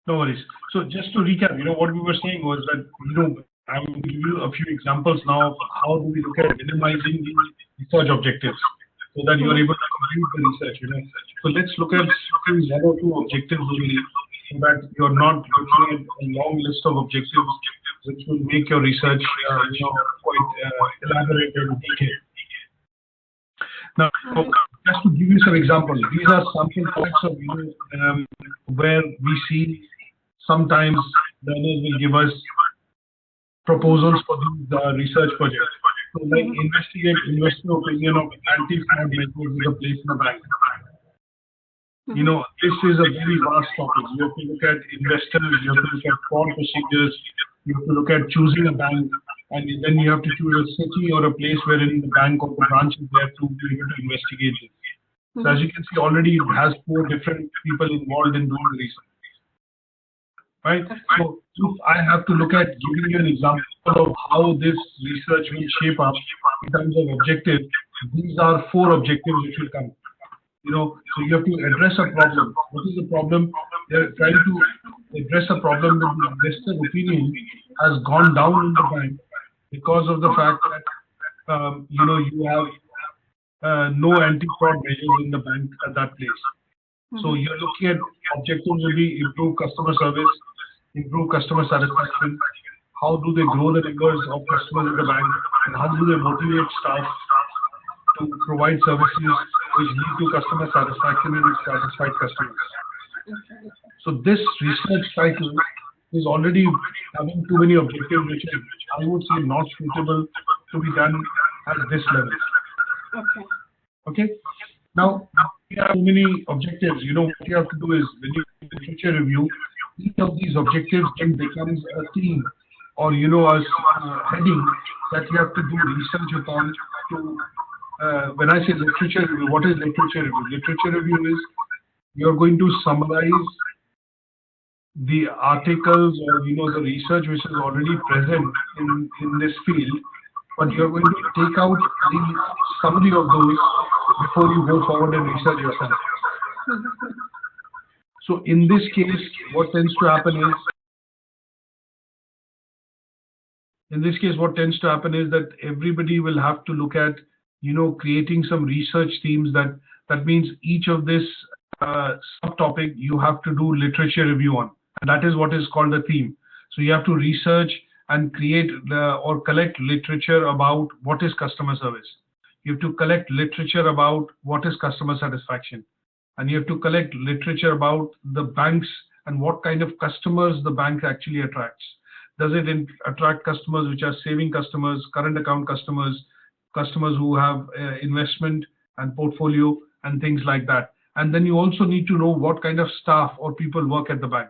No worries. So just to recap, what we were saying was that, I'm going to give you a few examples now of how do we look at minimizing the research objectives so that you are able to complete the research. So let's look at one or two objectives only so that you're not looking at a long list of objectives which will make your research, quite elaborate and detailed. Now, just to give you some examples, these are sample points of where we see sometimes learners will give us proposals for these research projects. So, like investigate investor opinion of anti-fraud measures with a place in a bank. This is a very vast topic. You have to look at investors, you have to look at fraud procedures, you have to look at choosing a bank, and then you have to choose a city or a place wherein the bank or the branch is there to be able to investigate it. So as you can see, already it has 4 different people involved in doing the research. Right? So if I have to look at giving you an example of how this research will shape up in terms of objectives, these are 4 objectives which will come. So you have to address a problem. What is the problem? They're trying to address a problem that the investor opinion has gone down in the bank because of the fact that you have no anti-fraud measures in the bank at that place. So you're looking at objectives will be improve customer service, improve customer satisfaction. How do they grow the numbers of customers in the bank, and how do they motivate staff to provide services which lead to customer satisfaction and satisfied customers. So this research cycle is already having too many objectives which I would say not suitable to be done at this level. Okay. Now we have so many objectives. What you have to do is when you do literature review, each of these objectives then becomes a theme or a heading that you have to do research upon to. When I say literature review, what is literature review? Literature review is you're going to summarize the articles or the research which is already present in this field, but you're going to take out the summary of those before you go forward and research yourself. So in this case, what tends to happen is that everybody will have to look at creating some research themes. That means each of this subtopic you have to do literature review on, and that is what is called a theme. So you have to research and create or collect literature about what is customer service. You have to collect literature about what is customer satisfaction, and you have to collect literature about the banks and what kind of customers the bank actually attracts. Does it attract customers which are saving customers, current account customers who have investment and portfolio and things like that? And then you also need to know what kind of staff or people work at the bank.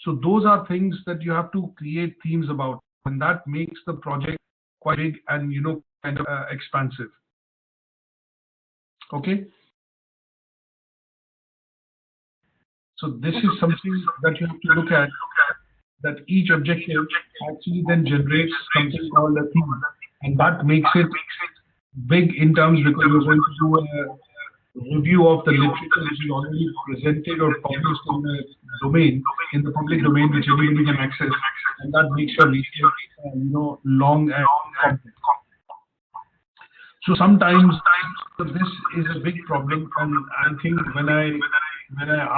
So those are things that you have to create themes about, and that makes the project quite big and kind of expansive. Okay. So this is something that you have to look at, that each objective actually then generates something called a theme. And that makes it big in terms because you're going to do a review of the literature which is already presented or published in the public domain, which everybody can access, and that makes your research long and complex. So sometimes this is a big problem, and I think when I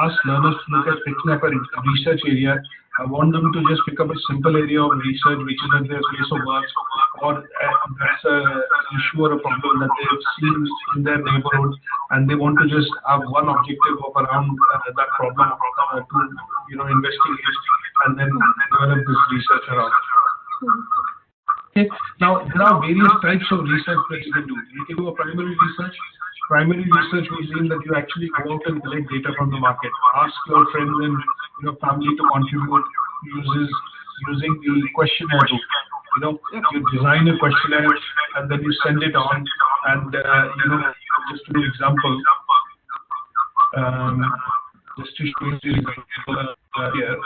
ask learners to look at picking up a research area, I want them to just pick up a simple area of research which is at their place of work, or that's an issue or a problem that they've seen in their neighborhood, and they want to just have one objective of around that problem to investigate and then develop this research around. Okay. Now there are various types of research that you can do. You can do a primary research. Primary research will mean that you actually go out and collect data from the market. Ask your friends and your family to contribute using the questionnaire route. You design a questionnaire and then you send it on. And just to do example, just to show you here,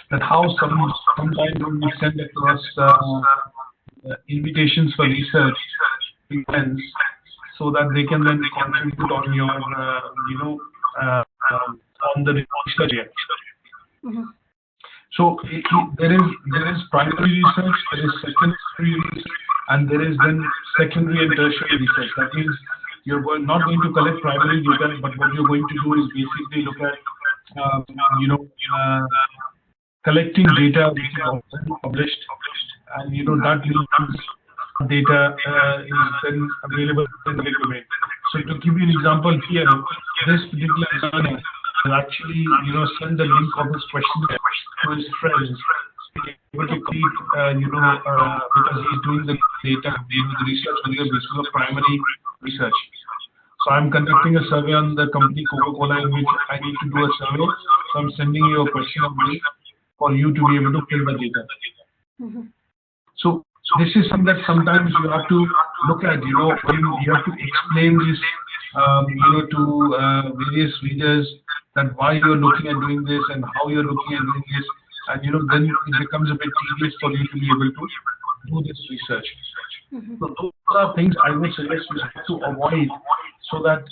that how sometimes when we send across invitations for research events, so that they can then contribute on your, on the research area. So there is primary research, there is secondary research, and there is then secondary and tertiary research. That means you're not going to collect primary data, but what you're going to do is basically look at collecting data which is already published, and that means data is then available in the public domain. So to give you an example here, this particular learner will actually send the link of his questionnaire to his friends, able to complete because he's doing the data, the research on the basis of primary research. So I'm conducting a survey on the company Coca-Cola, in which I need to do a survey. So I'm sending you a questionnaire link for you to be able to fill the data. So this is something that sometimes you have to look at, when you have to explain this, to various readers, that why you're looking at doing this and how you're looking at doing this, and then it becomes a bit tedious for you to be able to do this research. So those are things I would suggest you have to avoid, so that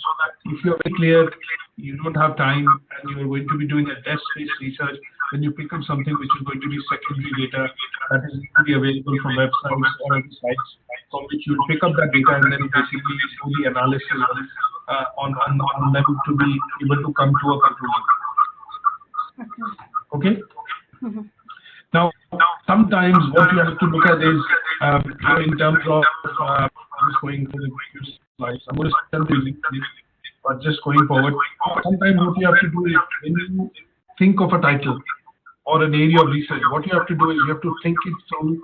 if you're very clear, you don't have time, and you're going to be doing a desk-based research, then you pick up something which is going to be secondary data that is easily available from websites or other sites, from which you pick up that data and then basically do the analysis on them to be able to come to a conclusion. Okay? Now, sometimes what you have to look at is, in terms of, just going to the previous slides, I'm going to start using this, but just going forward, sometimes what you have to do is, when you think of a title or an area of research, what you have to do is you have to think it through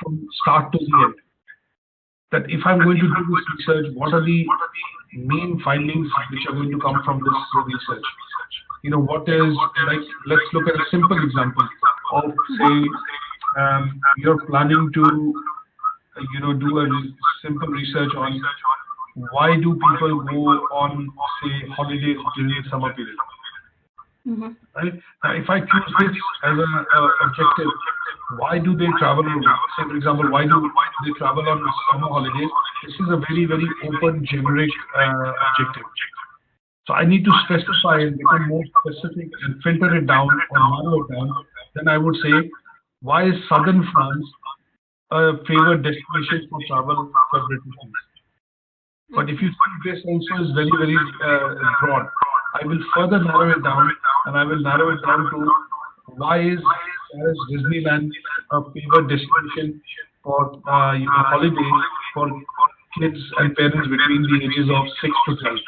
from start to the end. That if I'm going to do this research, what are the main findings which are going to come from this research? What is, like, let's look at a simple example of, say, you're planning to, do a simple research on why do people go on, say, holidays during the summer period. Right? Now, if I choose this as an objective, why do they travel? Say, for example, why do they travel on summer holidays? This is a very, very open, generic objective. So I need to specify and become more specific and filter it down or narrow it down. Then I would say, why is southern France a favored destination for travel for Britons? But if you see, this also is very, very broad. I will further narrow it down, and I will narrow it down to why is Disneyland a favored destination for holidays for kids and parents between the ages of 6 to 12.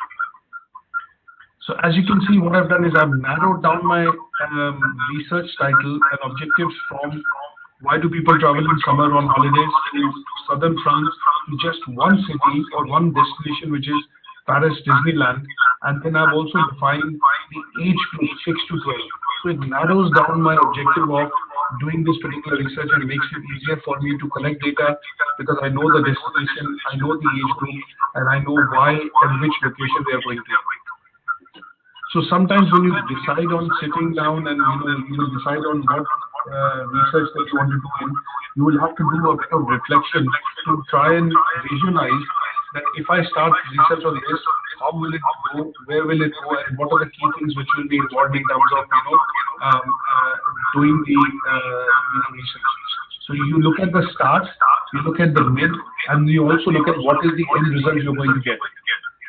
So as you can see, what I've done is I've narrowed down my research title and objectives from why do people travel in summer on holidays to southern France, to just one city or one destination, which is Paris Disneyland, and then I've also defined the age group 6 to 12. So it narrows down my objective of doing this particular research and makes it easier for me to collect data, because I know the destination, I know the age group, and I know why and which location they are going to. So sometimes when you decide on sitting down and you will decide on what research that you want to do in, you will have to do a bit of reflection to try and visualize that if I start research on this, how will it go, where will it go, and what are the key things which will be involved in terms of doing the research. So you look at the start, you look at the mid, and you also look at what is the end result you're going to get.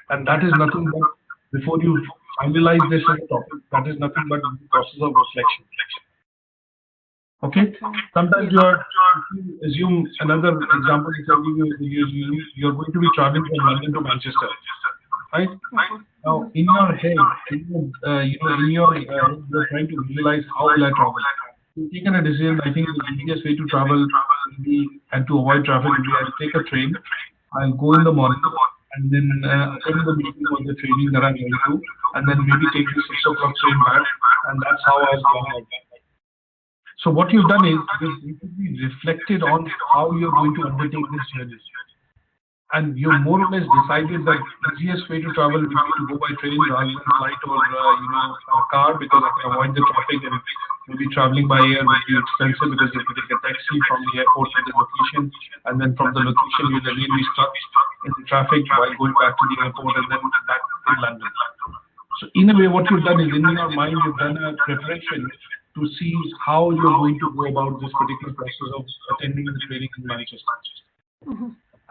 And that is nothing but, before you finalize this as a topic, that is nothing but the process of reflection. Okay? Sometimes assume another example, you're going to be traveling from London to Manchester, right? Now, in your head, you're trying to visualize how will I travel. You've taken a decision. I think the easiest way to travel will be, and to avoid traffic, will be I'll take a train, I'll go in the morning, and then attend the meeting or the training that I'm going to, and then maybe take the 6 o'clock train back, and that's how I'll plan out. So what you've done is you've basically reflected on how you're going to undertake this journey. And you've more or less decided that the easiest way to travel would be to go by train rather than flight or car, because I can avoid the traffic, and maybe traveling by air would be expensive because you have to take a taxi from the airport to the location, and then from the location you'll again be stuck in the traffic while going back to the airport and then back to London. So in a way, what you've done is, in your mind, you've done a preparation to see how you're going to go about this particular process of attending the training in Manchester.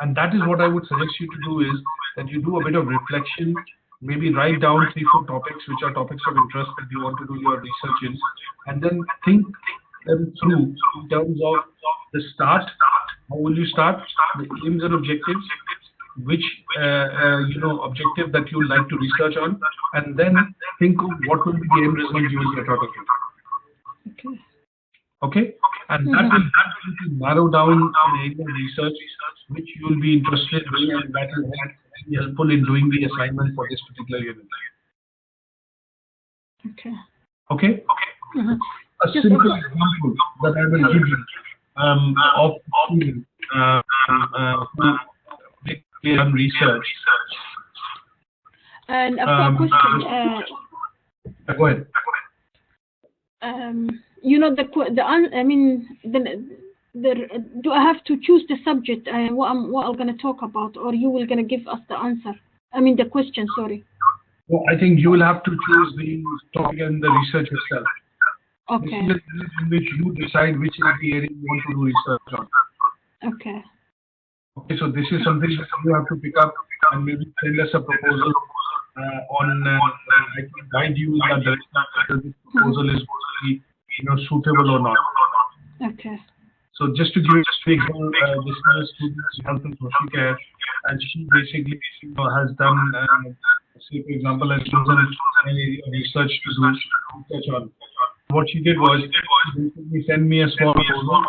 And that is what I would suggest you to do, is that you do a bit of reflection, maybe write down 3-4 topics which are topics of interest that you want to do your research in, and then think them through in terms of the start. How will you start? The aims and objectives, which objective that you would like to research on, and then think of what will be the end result you will get out of it. Okay, and that will help you to narrow down an area of research which you will be interested in, and that will be helpful in doing the assignment for this particular unit. Okay. A simple example that I will give you of students who done research. And I've got a question. Go ahead. Do I have to choose the subject what I'm going to talk about, or you will going to give us the answer? The question. Sorry. Well, I think you will have to choose the topic and the research yourself. Okay. This is in which you decide which is the area you want to do research on. Okay. Okay, so this is something that you have to pick up and maybe send us a proposal on. I can guide you in that direction whether this proposal is going to be suitable or not. Okay. So just to give you a example, this is a student's health and social care, and she basically has done, say for example, has chosen an area of research to do research on. What she did was she basically sent me a small proposal,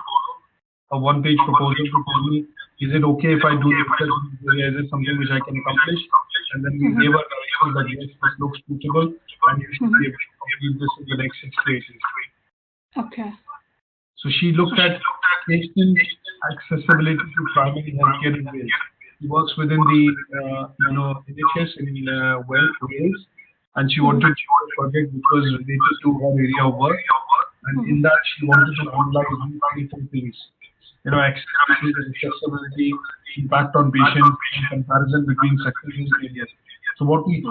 a 1-page proposal to tell me, is it okay if I do research in this area? Is it something which I can accomplish? And then we gave her directions that yes, this looks suitable, and you should be able to complete this in the next 6 to 8 weeks. Okay. So she looked at patient accessibility to primary healthcare in Wales. She works within the NHS in Wales, and she wanted to do a project which was related to her area of work, and in that she wanted to analyze these 3 things: accessibility, impact on patients, and comparison between successes and failures. So what we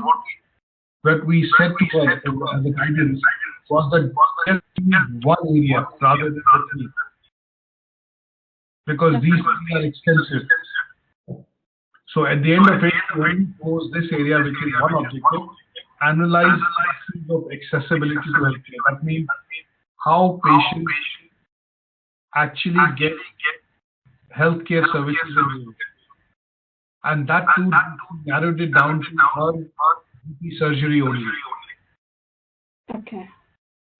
said to her as a guidance was that just choose one area rather than the 3, because these are extensive. So at the end of it, we pose this area, which is one objective: analyze issues of accessibility to healthcare. That means how patients actually get healthcare services in Wales. And that too narrowed it down to her GP surgery only. Okay.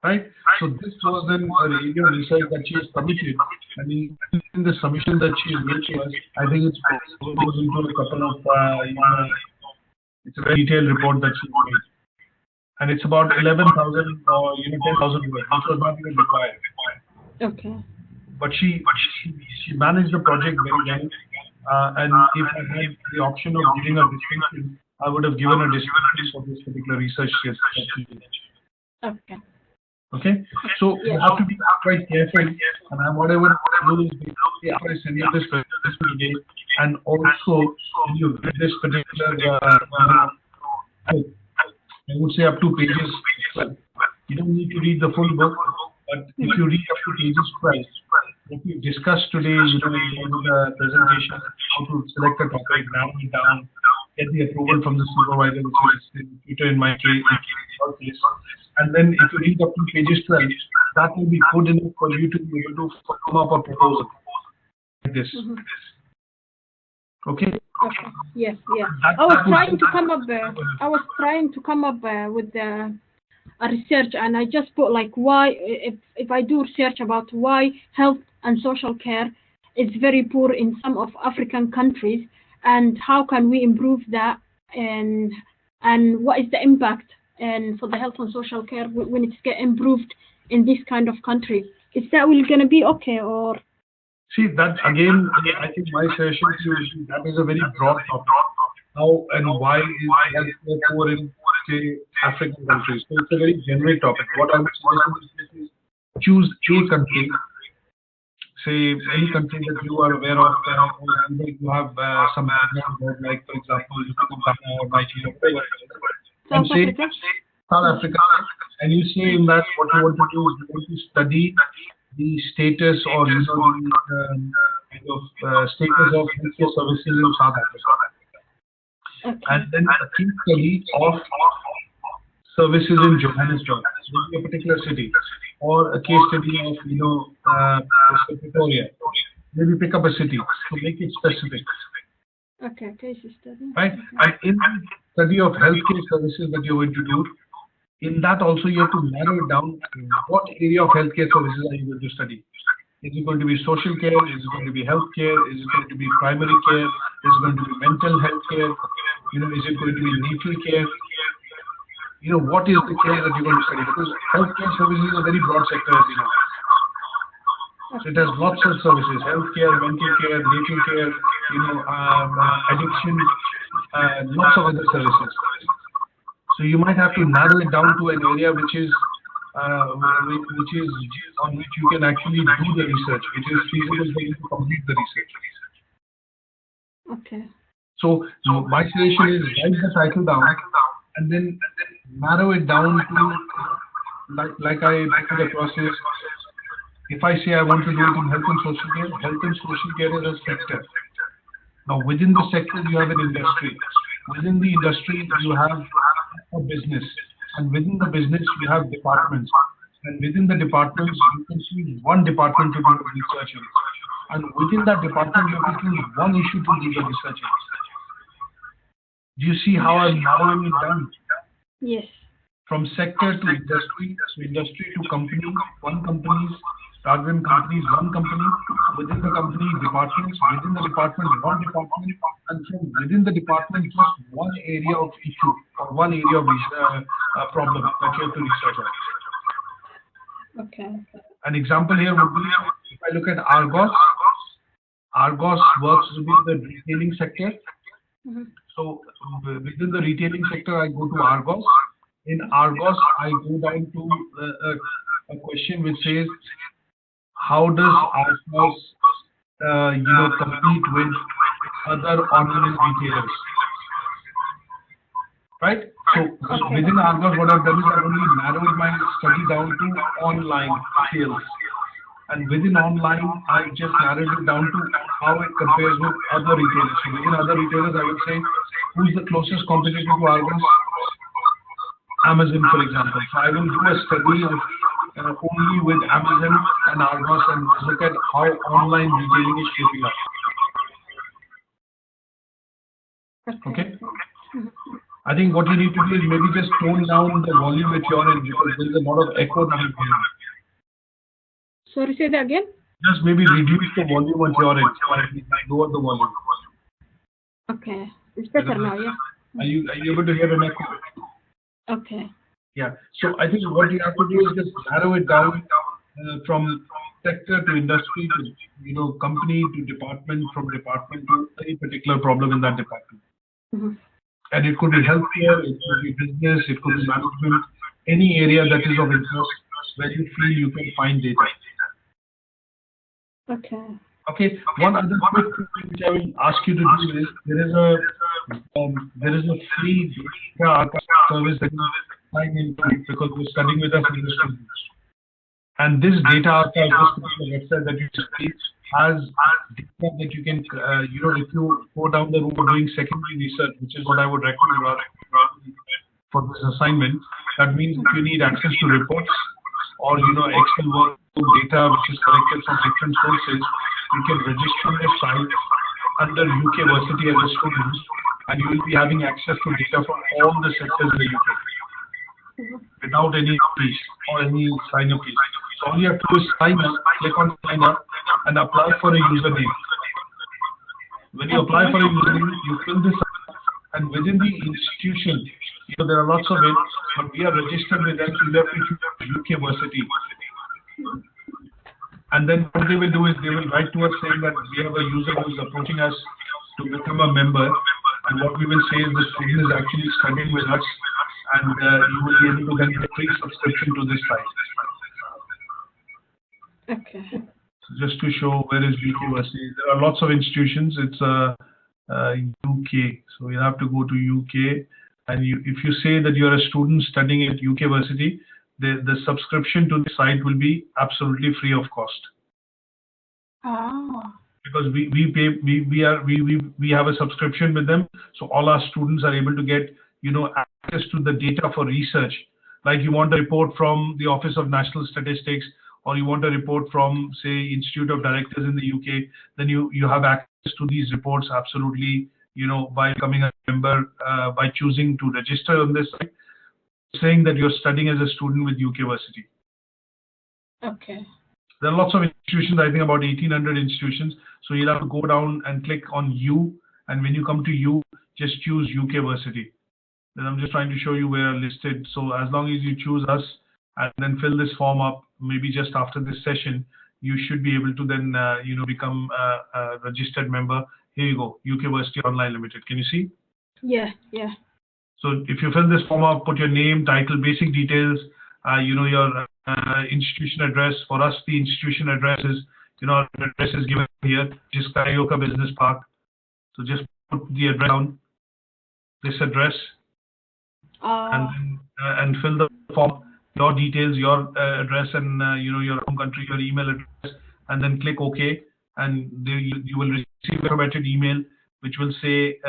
Right? So this was an area of research that she has submitted. And in the submission that she has made to us, I think it goes into a couple of, it's a very detailed report that she made. And it's about 11,000 or 10,000 words, which was not even required. Okay. But she managed the project very well. And if I had the option of giving a distinction, I would have given a distinction for this particular research that she did. Okay. Okay, so you have to be quite careful, and what I would do is basically after I send you this presentation today, and also when you read this particular, I would say up to pages 12. You don't need to read the full book, but if you read up to pages 12, what we discussed today, in the presentation, how to select a topic, narrow it down, get the approval from the supervisor, which is Peter in my case, and then if you read up to pages 12, that will be good enough for you to be able to come up a proposal like this. Okay? Okay. Yes. Yeah. I was trying to come up with a research, and I just put like why if I do research about why health and social care is very poor in some of African countries, and how can we improve that, and what is the impact and for the health and social care when it's get improved in this kind of country. Is that will gonna be okay, or? See, that again, I think my suggestion to you is that is a very broad topic. How and why is healthcare poor in, say, African countries? So it's a very generic topic. What I would suggest is choose a country, say any country that you are aware of, you have some background, like for example, you could Ghana or Nigeria, whatever. And say South Africa, and you say in that what you want to do is you want to study the status or the status of healthcare services in South Africa, and then a case study of services in Johannesburg, maybe a particular city, or a case study of Pretoria. Maybe pick up a city to make it specific. Okay, case study. Right, and in the study of healthcare services that you're going to do, in that also you have to narrow it down. What area of healthcare services are you going to study? Is it going to be social care? Is it going to be healthcare? Is it going to be primary care? Is it going to be mental health care? Is it going to be natal care? What is the care that you're going to study? Because healthcare services is a very broad sector, as you know. So it has lots of services: healthcare, mental care, natal care, addiction, lots of other services. So you might have to narrow it down to an area which is on which you can actually do the research, which is feasible for you to complete the research. Okay. So my suggestion is write the title down and then narrow it down to like I put the process. If I say I want to do it in health and social care is a sector. Now within the sector you have an industry. Within the industry you have a business, and within the business you have departments, and within the departments you can choose one department to do the research in, and within that department you have to choose one issue to do the research in. Do you see how I'm narrowing it down? Yes. From sector to industry, so industry to company, one companies, rather than companies, one company, within the company, departments, within the department, one department, and from within the department, just one area of issue or one area of problem that you have to research on. Okay. An example here would be, if I look at Argos, Argos works within the retailing sector. Mm-hmm. So within the retailing sector, I go to Argos. In Argos, I go down to a question which says, how does Argos, compete with other online retailers? Right? So within Argos, what I've done is I've only narrowed my study down to online sales. And within online, I just narrowed it down to how it compares with other retailers. So within other retailers, I would say, who's the closest competitor to Argos? Amazon, for example. So I will do a study of only with Amazon and Argos and look at how online retailing is shaping up. Okay? I think what you need to do is maybe just tone down the volume at your end, because there is a lot of echo that is going on. Sorry, say that again? Just maybe reduce the volume at your end, lower the volume. Okay. It's better now, yeah? Are you able to hear an echo? Okay. Yeah. So I think what you have to do is just narrow it down from sector to industry to company to department, from department to any particular problem in that department. Mm-hmm. And it could be healthcare, it could be business, it could be management, any area that is of interest where you feel you can find data. Okay. Okay. One other quick thing which I will ask you to do is there is a free data archive service that you sign into because you're studying with us in the students. And this data archive, this particular website that you see, has data that you can, if you go down the route of doing secondary research, which is what I would recommend for this assignment. That means if you need access to reports or Excel work data which is collected from different sources, you can register your site under UK Versity as a student, and you will be having access to data from all the sectors in the UK without any fees or any sign-up fees. So all you have to do is sign up, click on sign up, and apply for a username. When you apply for a username, you fill this up, and within the institution, there are lots of it, but we are registered with them, so you have to choose UK Versity. And then what they will do is they will write to us saying that we have a user who is approaching us to become a member, and what we will say is the student is actually studying with us, and you will be able to then get a free subscription to this site. Okay. So just to show where is UK Versity. There are lots of institutions. It's UK, so you have to go to UK, and if you say that you are a student studying at UK Versity, the subscription to the site will be absolutely free of cost. Ah. Because we have a subscription with them, so all our students are able to get access to the data for research. Like you want a report from the Office of National Statistics, or you want a report from, say, Institute of Directors in the UK, then you have access to these reports absolutely, by becoming a member, by choosing to register on this site, saying that you're studying as a student with UK Versity. Okay. There are lots of institutions, I think about 1,800 institutions. So you'll have to go down and click on U, and when you come to U, just choose UK Versity. Then I'm just trying to show you where are listed. So as long as you choose us and then fill this form up, maybe just after this session, you should be able to then, become a registered member. Here you go, UK Versity Online Limited. Can you see? Yeah. So if you fill this form up, put your name, title, basic details, your institution address. For us, the institution address is, our address is given here, which is Carioca Business Park. So just put the address down, this address. And fill the form, your details, your address, and your home country, your email address, and then click OK. And you will receive a automated email which will say,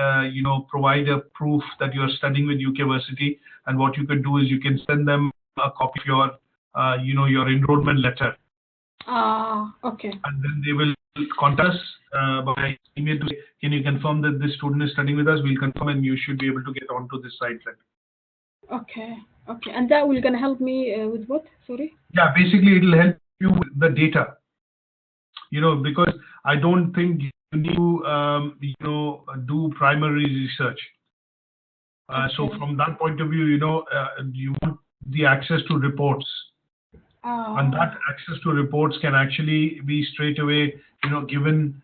provide a proof that you are studying with UK Versity. And what you can do is you can send them a copy of your, your enrollment letter. Okay. And then they will contact us by email to say, can you confirm that this student is studying with us? We'll confirm, and you should be able to get onto this site then. Okay. And that will gonna help me with what? Sorry. Yeah, basically it will help you with the data. Because I don't think you need to, do primary research. Okay. So from that point of view, you want the access to reports. And that access to reports can actually be straight away, given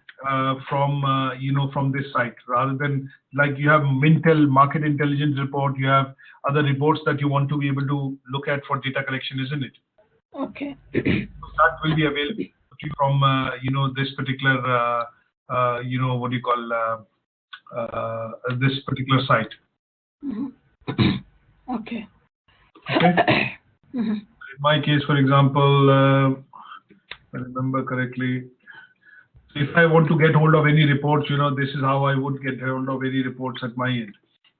from this site, rather than like you have Mintel market intelligence report, you have other reports that you want to be able to look at for data collection, isn't it? Okay. So that will be available to you from this particular this particular site. Mm-hmm. Okay. Mm-hmm. In my case, for example, if I remember correctly, if I want to get hold of any reports, this is how I would get hold of any reports at my end.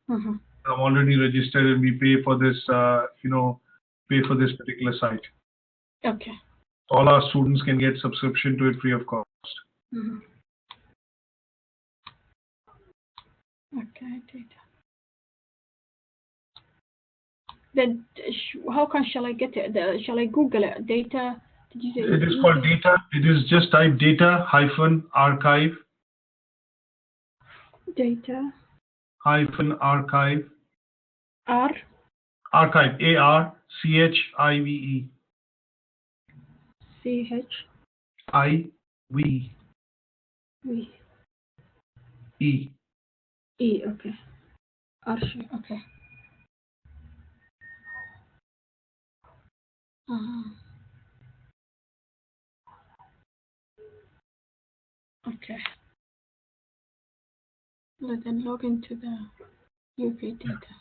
Mm-hmm. I'm already registered, and we pay for this, pay for this particular site. Okay. All our students can get subscription to it free of cost. Mm-hmm. Okay, data. Then how shall I get it? Shall I Google it? Data? Did you say it is called data? It is just type data-archive. Data-archive. Archive. ARCHIVE. Okay. Archive. Okay. Okay. Let them log into the UK data.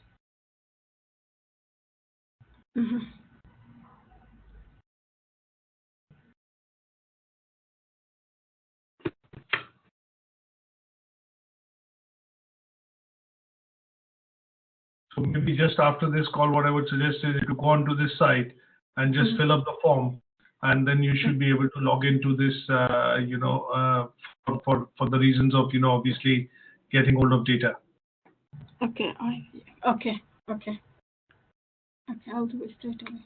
Mm-hmm. So maybe just after this call, what I would suggest is to go onto this site and just fill up the form, and then you should be able to log into this, for the reasons of, obviously getting hold of data. Okay. Okay. I'll do it straight away.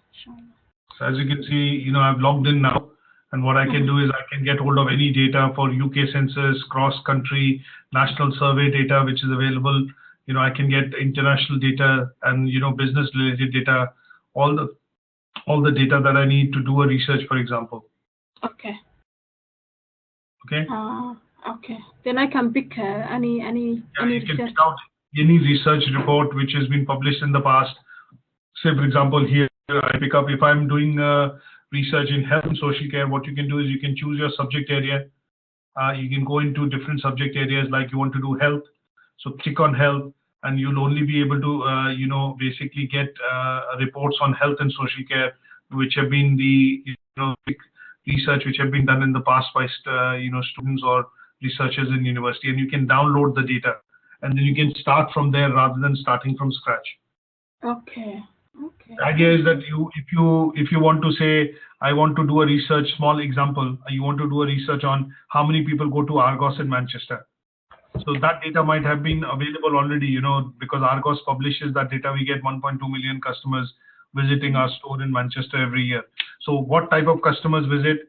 So as you can see, I've logged in now, and what I can do is I can get hold of any data for UK census, cross-country, national survey data, which is available. I can get international data and, business-related data, all the data that I need to do a research, for example. Okay. Okay. Okay. Then I can pick any you research. can pick out any research report which has been published in the past. Say, for example, here I pick up, if I'm doing research in health and social care, what you can do is you can choose your subject area. You can go into different subject areas, like you want to do health. So click on health, and you'll only be able to, basically get reports on health and social care, which have been the, research which have been done in the past by, students or researchers in university, and you can download the data, and then you can start from there rather than starting from scratch. Okay. Okay. The idea is that if you want to say, I want to do a research, small example, you want to do a research on how many people go to Argos in Manchester. So that data might have been available already, because Argos publishes that data. We get 1.2 million customers visiting our store in Manchester every year. So what type of customers visit,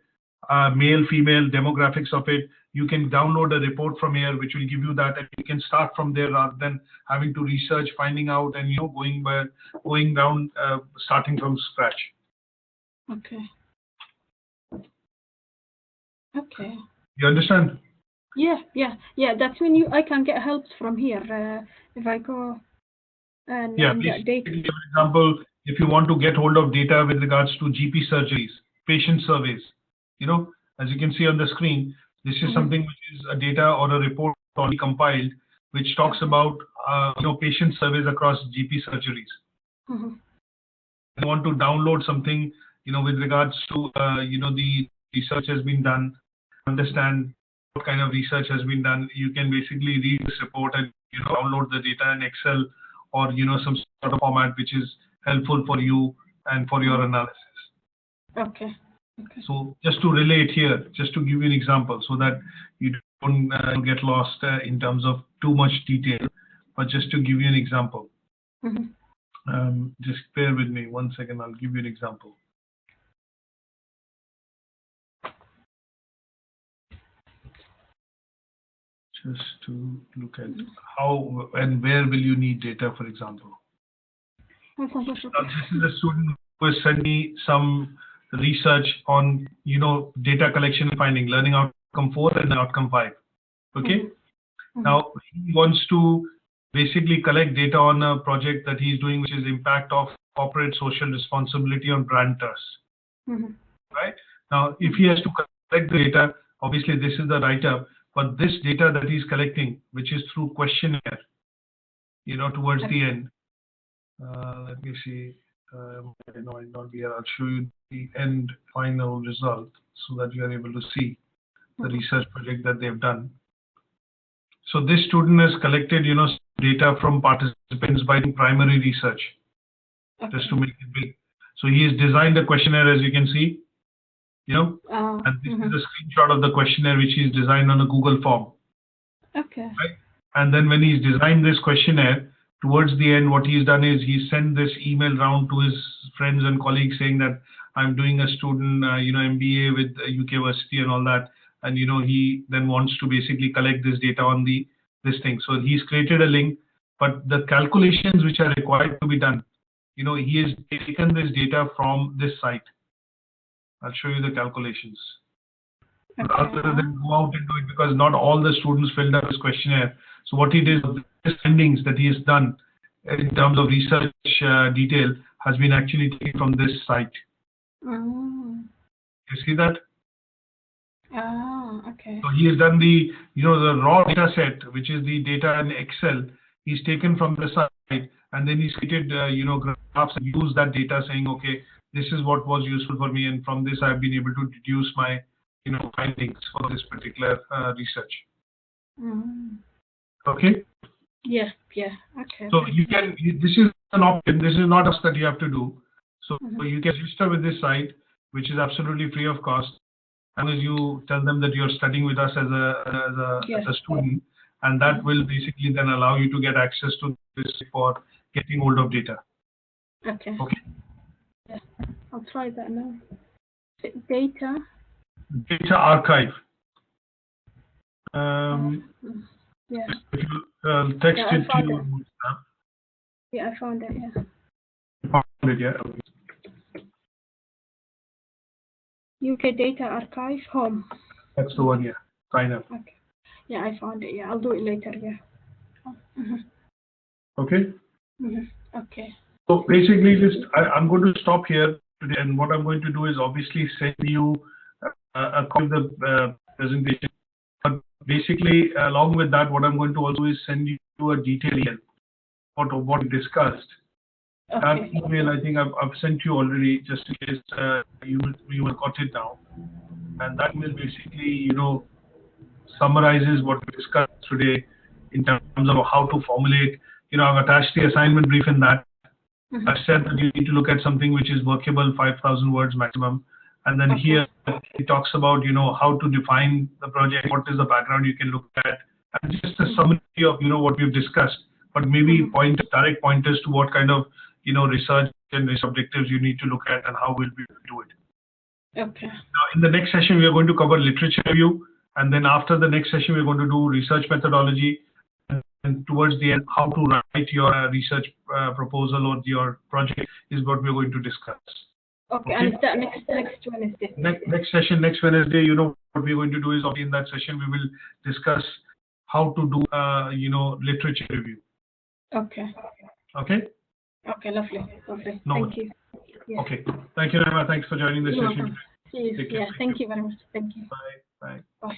male, female, demographics of it, you can download a report from here, which will give you that, and you can start from there rather than having to research, finding out, and going down, starting from scratch. Okay. Okay. You understand? Yeah. That's when I can get help from here if I go and get data. For example, if you want to get hold of data with regards to GP surgeries, patient surveys, as you can see on the screen, this is something which is a data or a report already compiled, which talks about patient surveys across GP surgeries. You want to download something, with regards to the research has been done, understand what kind of research has been done. You can basically read this report and download the data in Excel or some sort of format which is helpful for you and for your analysis. Okay. So just to relate here, just to give you an example, so that you don't get lost in terms of too much detail, but just to give you an example. Just bear with me 1 second. I'll give you an example. Just to look at how and where will you need data, for example. Now, this is a student who has sent me some research on, data collection and finding, learning outcome 4 and outcome 5. Okay. Now he wants to basically collect data on a project that he's doing, which is impact of corporate social responsibility on brand trust. Right. Now, if he has to collect the data, obviously this is the write-up, but this data that he's collecting, which is through questionnaire, towards the end. Let me see. It might not be here. I'll show you the end final result so that you are able to see the research project that they've done. So this student has collected, data from participants by primary research, just to make it big. So he has designed a questionnaire, as you can see, and this is a screenshot of the questionnaire which he's designed on a Google form. Okay. Right? And then when he's designed this questionnaire, towards the end, what he's done is he sent this email round to his friends and colleagues saying that I'm doing a student, MBA with UK Versity and all that. And, he then wants to basically collect this data on this thing. So he's created a link, but the calculations which are required to be done, he has taken this data from this site. I'll show you the calculations. Okay. Rather than go out and do it, because not all the students filled out this questionnaire. So what he did, the findings that he has done in terms of research detail has been actually taken from this site. You see that? Okay. So he has done the raw data set, which is the data in Excel. He's taken from the site, and then he's created graphs and used that data, saying, okay, this is what was useful for me, and from this I've been able to deduce my findings for this particular research. Okay. Yeah. Okay. So you can. This is an option. This is not us that you have to do. So you can register with this site, which is absolutely free of cost, as long as you tell them that you're studying with us as a student, and that will basically then allow you to get access to this for getting hold of data. Okay. Okay. Yeah, I'll try that now. Data archive. Yeah. If you text it to you. Yeah, I found it. Yeah. You found it, yeah. Okay. UK Data Archive Home. That's the one, yeah. Sign up. Okay. Yeah, I found it. Yeah, I'll do it later. Yeah. Okay. Okay. So basically, I'm going to stop here today, and what I'm going to do is obviously send you a copy of the presentation. But basically, along with that, what I'm going to also is send you a detailed email what we discussed. That Okay. email I think I've sent you already, just in case you will got it now. And that will basically, summarizes what we discussed today in terms of how to formulate. I've attached the assignment brief in that. I've said that you need to look at something which is workable, 5,000 words maximum. And then here it talks about, how to define the project, what is the background you can look at, and just a summary of, what we've discussed, but maybe direct pointers to what kind of, research and research objectives you need to look at and how we'll be able to do it. Okay. Now, in the next session, we are going to cover literature review. And then after the next session, we're going to do research methodology. And towards the end, how to write your research proposal or your project is what we're going to discuss. Okay. And that next Wednesday. Next session, next Wednesday, what we're going to do is in that session, we will discuss how to do, literature review. Okay. Okay? Okay, lovely. No. Thank you. Yeah. Okay. Thank you, Naima. Thanks for joining this session. Yeah, thank you very much. Thank you. Bye. Bye.